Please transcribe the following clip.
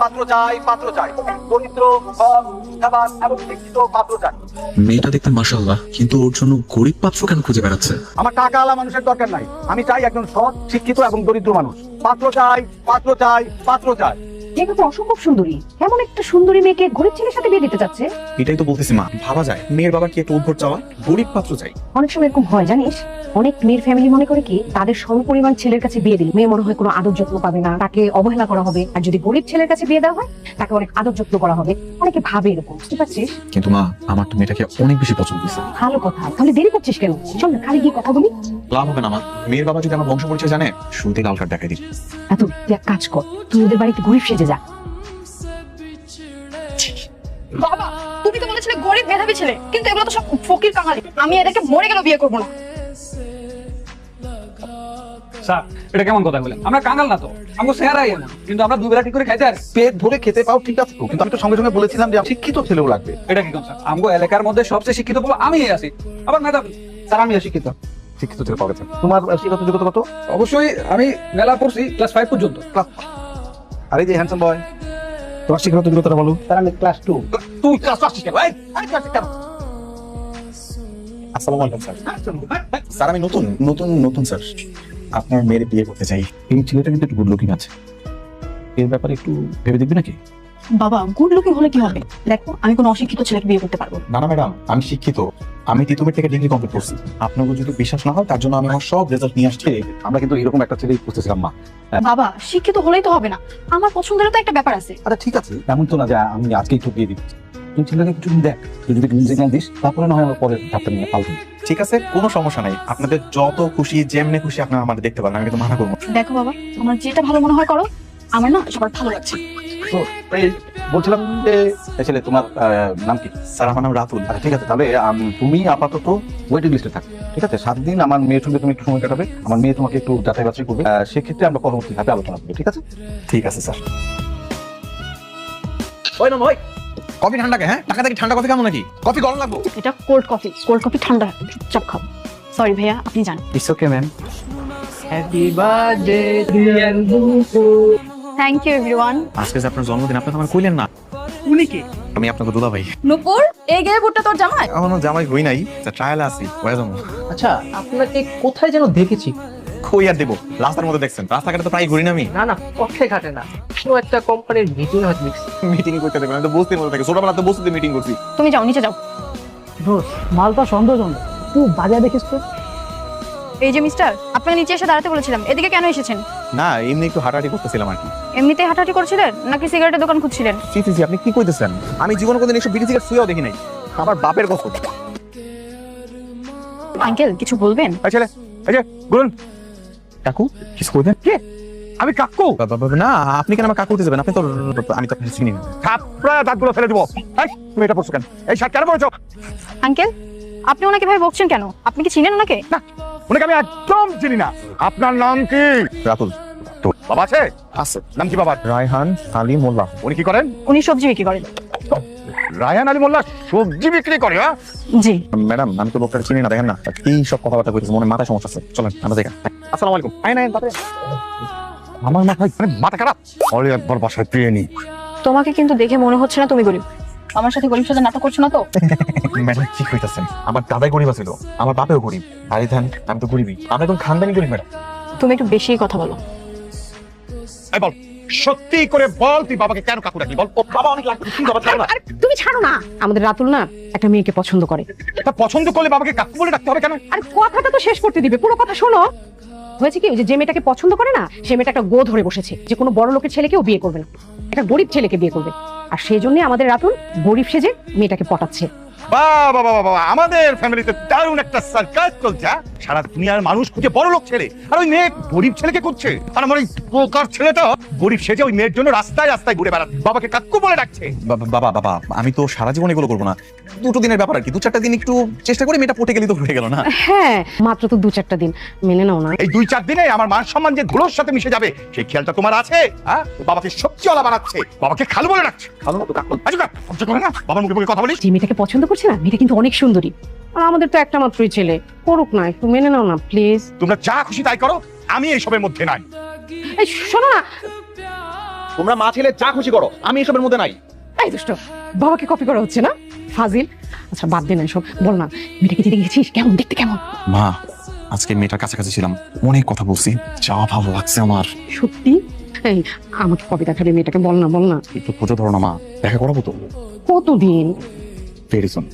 পাত্র চাই, পাত্র চাই, দরিদ্র, সৎ, নিষ্ঠাবান এবং শিক্ষিত পাত্র চাই। মেয়েটা দেখতে মাশাআল্লাহ, কিন্তু ওর জন্য গরিব পাত্র কেন খুঁজে বেড়াচ্ছে? আমার টাকা আলা মানুষের দরকার নাই, আমি চাই একজন সৎ, শিক্ষিত এবং দরিদ্র মানুষ। পাত্র চাই, পাত্র চাই, পাত্র চাই। মেয়েটা তো অসম্ভব সুন্দরী, এমন একটা সুন্দরী মেয়েকে গরিব ছেলের সাথে বিয়ে দিতে চাচ্ছে। এটাই তো বলতেছি মা, ভাবা যায় মেয়ের বাবা কি একটা উদ্ভট চাওয়া, গরিব পাত্র চাই। অনেক সময় এরকম হয় জানিস, অনেক মেয়ের ফ্যামিলি মনে করে কি তাদের সমপরিমাণ ছেলের কাছে বিয়ে দিলে মেয়ে মনে হয় কোনো আদর যত্ন পাবে না, তাকে অবহেলা করা হবে। আর যদি গরিব ছেলের কাছে বিয়ে দেওয়া হয় তাকে অনেক আদর যত্ন করা হবে। অনেকে ভাবে এরকম, বুঝতে পারছিস? কিন্তু মা, আমার তো মেয়েটাকে অনেক বেশি পছন্দ হয়েছে। ভালো কথা, তাহলে দেরি করছিস কেন? চল না খালি গিয়ে কথা বলি। লাভ হবে না মা, মেয়ের বাবা যদি আমার বংশ পরিচয় জানে শুরুতে লাল কার্ড দেখাই দিই। এত তুই এক কাজ কর, তুই ওদের বাড়িতে গরিব সেজে যা। বাবা, তুমি তো বলেছিলে গরিব মেধাবী ছেলে, কিন্তু এগুলো তো সব ফকির কাঙালি। আমি এদেরকে মরে গেল বিয়ে করবো না। স্যার, এটা কেমন কথা বলেন? আমরা কাঙাল না তো, আমরা চেহারাই এমন, কিন্তু আমরা দুবেলা ঠিক করে খাইতে আর পেট ভরে খেতে পাও ঠিক আছে তো, কিন্তু আমি তো সঙ্গে সঙ্গে বলেছিলাম যে শিক্ষিত ছেলেও লাগবে। এটা কি কোন স্যার? আমগো এলাকার মধ্যে সবচেয়ে শিক্ষিত বলে আমি আছি, আবার মেধাবী। স্যার আমি শিক্ষিত, শিক্ষিত ছেলে পাওয়া গেছে। তোমার শিক্ষাগত যোগ্যতা কত? অবশ্যই আমি মেলা পড়ছি ক্লাস 5 পর্যন্ত। আরে যে হ্যান্ডসাম বয়, তোমার শিক্ষাগত যোগ্যতাটা বলো। স্যার আমি ক্লাস 2। তুই ক্লাস 5 কেন? এই ক্লাস কেন? আসসালামু আলাইকুম স্যার। স্যার আমি নতুন নতুন নতুন স্যার, আপনার মেয়ের বিয়ে করতে চাই। এই ছেলেটা কিন্তু একটু গুড লুকিং আছে, এর ব্যাপারে একটু ভেবে দেখবি নাকি? বাবা, গুড লুকিং হলে কি হবে? দেখো, আমি কোনো অশিক্ষিত ছেলেকে বিয়ে করতে পারবো না না ম্যাডাম, আমি শিক্ষিত, আমি তিতুমির থেকে ডিগ্রি কমপ্লিট করছি। আপনার যদি বিশ্বাস না হয় তার জন্য আমি আমার সব রেজাল্ট নিয়ে আসছি। আমরা কিন্তু এরকম একটা ছেলেই খুঁজতেছিলাম মা। বাবা, শিক্ষিত হলেই তো হবে না, আমার পছন্দেরও তো একটা ব্যাপার আছে। আরে ঠিক আছে, এমন তো না যে আমি আজকেই তো দিয়ে দিচ্ছি। তুই ছেলেকে কিছু দেখ, তুই যদি নিজে জ্ঞান দিস তারপরে না হয় আমার পরে ধাপটা নিয়ে পাল্টে। ঠিক আছে, কোনো সমস্যা নাই, আপনাদের যত খুশি যেমনে খুশি আপনারা আমাদের দেখতে পারেন, আমি কিন্তু মানা করবো। দেখো বাবা, আমার যেটা ভালো মনে হয় করো, আমার না সবার ভালো লাগছে। তো এই বলছিলাম যে এই ছেলে তোমার নাম কি? স্যার আমার নাম রাতুল। আচ্ছা ঠিক আছে, তাহলে তুমি আপাতত ওয়েটিং লিস্টে থাকো, ঠিক আছে? 7 দিন আমার মেয়ের সঙ্গে তুমি একটু সময় কাটাবে, আমার মেয়ে তোমাকে একটু যাচাই বাছাই করবে। সেক্ষেত্রে আমরা পরবর্তী ধাপে আলোচনা করবো, ঠিক আছে? ঠিক আছে স্যার। ওই না নয়, কফি ঠান্ডা কে? হ্যাঁ, টাকা থেকে ঠান্ডা কফি কেমন নাকি? কফি গরম লাগবে? এটা কোল্ড কফি, কোল্ড কফি ঠান্ডা, চুপচাপ খাও। সরি ভাইয়া, আপনি যান। It's okay ma'am. Happy birthday dear thank you everyone. আজকে যে আপনার জন্মদিন, আপনি তো আমার কইলেন না। উনি কি? আমি আপনাকে দুলা ভাই। নূপুর, এই গেয়ে বুটটা তোর জামাই? এখনো জামাই হই নাই, ট্রায়াল আছি, হয়ে যাবো। আচ্ছা, আপনাকে কোথায় যেন দেখেছি। কই আর দেবো, রাস্তার মধ্যে দেখছেন, রাস্তাঘাটে তো প্রায় ঘুরি না আমি। না না, পথে ঘাটে না, কোনো একটা কোম্পানির মিটিং হয়তো দেখছি। মিটিং করতে দেবেন, আমি তো বসতে মধ্যে থাকি, ছোটবেলা তো বসতে মিটিং করছি। তুমি যাও, নিচে যাও। দোষ, মালটা সন্দেহজনক, তুই বাজার দেখিস তো। এই যে মিস্টার, আপনাকে নিচে এসে দাঁড়াতে বলেছিলাম, এদিকে কেন এসেছেন? না, এমনি একটু হাঁটাহাঁটি করতেছিলাম আর কি। এমনিতেই হাঁটাহাঁটি করছিলেন নাকি সিগারেটের দোকান খুঁজছিলেন? সি সি সি, আপনি কি কইতেছেন? আমি জীবনে কোনদিন এসব বিড়ি সিগারেট শুয়েও দেখি নাই, আমার বাপের কথা। আঙ্কেল, কিছু বলবেন? এই ছেলে, এই যে বলুন। কাকু কিছু কইবেন? কে? আমি কাকু? না, আপনি কেন আমার কাকু হতে যাবেন? আপনি তো, আমি তো আপনাকে চিনি না। থাপড়া দাঁতগুলো ফেলে দেবো। এই তুমি এটা পড়ছো কেন? এই শার্ট কেন পড়ছো? আঙ্কেল, আপনি ওনাকে ভাবে বকছেন কেন? আপনি কি চিনেন ওনাকে? না, ওনাকে আমি একদম চিনি না। আপনার নাম কি? রাতুল। তো বাবা আছে? আছে। নাম কি বাবার? রায়হান আলী মোল্লা। উনি কি করেন? উনি সবজি বিক্রি করেন। রায়হান আলী মোল্লা সবজি বিক্রি করে? হ্যাঁ জি। ম্যাডাম, আমি তো লোকটা চিনি না, দেখেন না কি সব কথাবার্তা কইতেছে, মনে মাথায় সমস্যা আছে। চলেন আমরা দেখেন। আসসালামু আলাইকুম। আই নাই তাতে আমার মাথায় মানে মাথা খারাপ। অলি একবার বাসায় পেয়ে নি। তোমাকে কিন্তু দেখে মনে হচ্ছে না তুমি গরিব। আমার সাথে গরিব সাথে নাটক করছো না তো? ম্যাডাম কি কইতাছেন? আমার দাদাই গরিব ছিল, আমার বাপেও গরিব, আরে ধান আমি তো গরিবই, আমরা একদম খানদানি গরিব ম্যাডাম। তুমি একটু বেশি কথা বলো। এই বল, সত্যি করে বল তুই বাবাকে কেন কাকু ডাকলি? বল। ও বাবা অনেক লাগবে, তুই বাবা ছাড়ো না। আরে তুমি ছাড়ো না, আমাদের রাতুল না একটা মেয়েকে পছন্দ করে। তা পছন্দ করলে বাবাকে কাকু বলে ডাকতে হবে কেন? আর কথাটা তো শেষ করতে দিবে, পুরো কথা শোনো। হয়েছে কি, ওই যে মেয়েটাকে পছন্দ করে না, সে মেয়েটা একটা গো ধরে বসেছে যে কোনো বড় লোকের ছেলেকেও বিয়ে করবে না, একটা গরিব ছেলেকে বিয়ে করবে। আর সেই জন্য আমাদের রাতুল গরিব সেজে মেয়েটাকে পটাচ্ছে। বাবা বাবা বাবা, আমাদের ফ্যামিলিতে দারুণ একটা সার্কাস চলছে। সারা দুনিয়ার মানুষ খুঁজে বড় লোক ছেলে, আর ওই মেয়ে গরিব ছেলেকে করছে। আর আমার ওই প্রকার ছেলেটা গরিব সেজে ওই মেয়ের জন্য রাস্তায় রাস্তায় ঘুরে বেড়াচ্ছে, বাবাকে কাকু বলে ডাকছে। বাবা বাবা, আমি তো সারা জীবন এগুলো করবো না, দুটো দিনের ব্যাপার আর কি, 2-4টা দিন একটু চেষ্টা করে মেয়েটা পটে গেলে তো হয়ে গেল না? হ্যাঁ, মাত্র তো 2-4টা দিন, মেনে নাও না। এই 2-4 দিনে আমার মান সম্মান যে ধুলোর সাথে মিশে যাবে সেই খেয়ালটা তোমার আছে? হ্যাঁ, বাবাকে সবজিওয়ালা বানাচ্ছে, বাবাকে খালু বলে ডাকছে। খালু তো কাকু আচ্ছা সহ্য করে না বাবার মুখে মুখে কথা বলিস। যে মেয়েটাকে পছন্দ করছে না, মেয়েটা কিন্তু অনেক সুন্দরী, আর আমাদের তো একটা মাত্রই ছেলে, করুক না, একটু মেনে নাও না প্লিজ। তোমরা যা খুশি তাই করো, আমি এইসবের মধ্যে নাই। এই শোনো না, তোমরা মা ছেলে যা খুশি করো, আমি এসবের মধ্যে নাই। এই দুষ্ট, বাবাকে কপি করা হচ্ছে না ফাজিল। আচ্ছা বাদ দে না এসব, বল না মেয়েটাকে যেতে গেছিস, কেমন দেখতে কেমন? মা, আজকে মেয়েটার কাছাকাছি ছিলাম, অনেক কথা বলছি, যা ভালো লাগছে আমার। সত্যি? এই আমাকে কপি দেখাবি, মেয়েটাকে বল না বল না। একটু খোঁজো ধরো না মা, দেখা করাবো তো। কতদিন? Very soon.